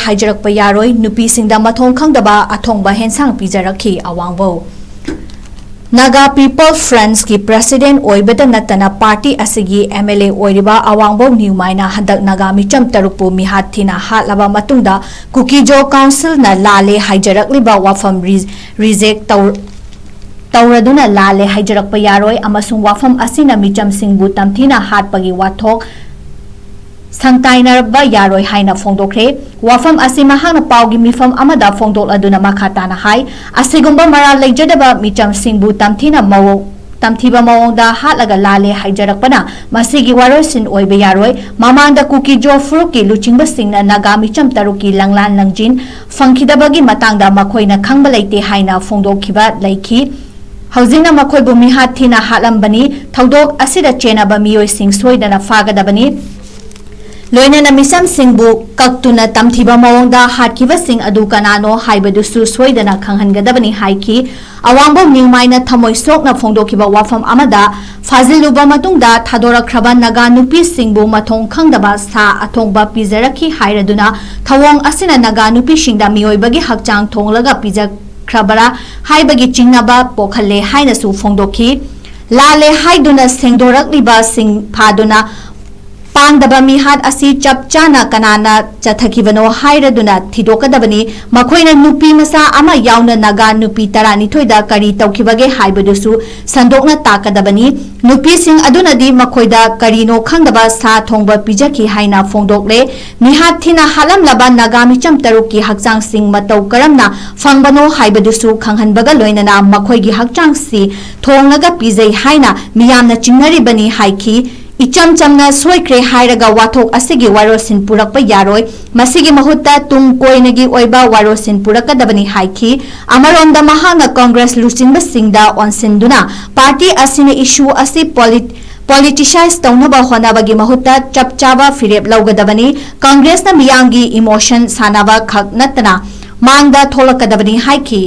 Haijarakpa Yaroi Mnupi Singda Mathong Kkhangdaba Athongba Yensang PIJARAKKHI AWANGBAM Naga People Friends ki President Oibada Natana Party Asigi MLA Oiriba AWANGBAM NEWMAI na Handak Naga Micham Tarupu Mihat Thina Hatlaba Matungda Kuki Jo Council na Lalle Haijarakliba Wafam Reject Tauraduna Lalle Haijarakpa Yaroi amasung wafam asina Micham Singbu Tamthina Hatpagi Wathok Kkhangdaba Yaroi haina fongdokre wafam asima hangna paugi mifam amada fongdok aduna makhatana hai asigumba mara leijadaba Micham Singbu tamthiba mawongda hatlaga Lalle Haijarakpana masigi warosin oibe Yaroi mamanda Kuki Jo Furuki luchingba singna naga Micham taruki langlan langjin fangkhidabagi matangda makhoina khangba leite haina fongdokhiba leikhi Hauzina makhoibu mihat thina hatlambani thodok asida chenaba miyoi sing soidana fagadabani Loina Misam Singbu Kaktuna Tamthiba Mawongda Hatkiva Sing Adu Kanano Haibadusu Soidana Khanghangadabani Haiki AWANGBAM NEWMAI na Thamoi Sokna Fongdokiba Wafam Amada Faziluba Matungda Thadorakraba Naga Mnupi Singbu Mathong Kkhangdaba Athongba PIJARAKKHI Hairaduna Thawong Asina Naga Mnupi Singda Miyoibagi Hakchang Thonglaga PIJARAKKHRABara Haibagi Chingnaba Pokhale Hainasu Fongdoki Lalle Haiduna Sengdorakliba Sing Phaduna Pangdaba mihat asi chapchana kanana chathakibano hairaduna thidokadabani makhoina nupi masa ama yauna naga nupi tarani thoida kari tawkibage haibadusu sandokna takadabani nupi sing adunadi makhoida karino khangdaba sa thongba pijaki haina fongdokle mihat thina halam laba naga micham taruki hakchang sing matau karamna fangbano haibadusu khanghanbaga loinana makhoigi hakchang si thongnaga pijai haina miyamna chingnaribani haiki Icham chamna soikre hairaga wathok asigi warosin purakpa Yaroi masigi mahutta tung koinagi oiba warosin purakadabani haiki amaronda mahanga Congress luchinba singda onsinduna party asine issue asi politicize taunaba honabagi mahutta chapchaba firep laugadabani Congress na miyangi emotion sanaba khak natna mangda tholakadabani haiki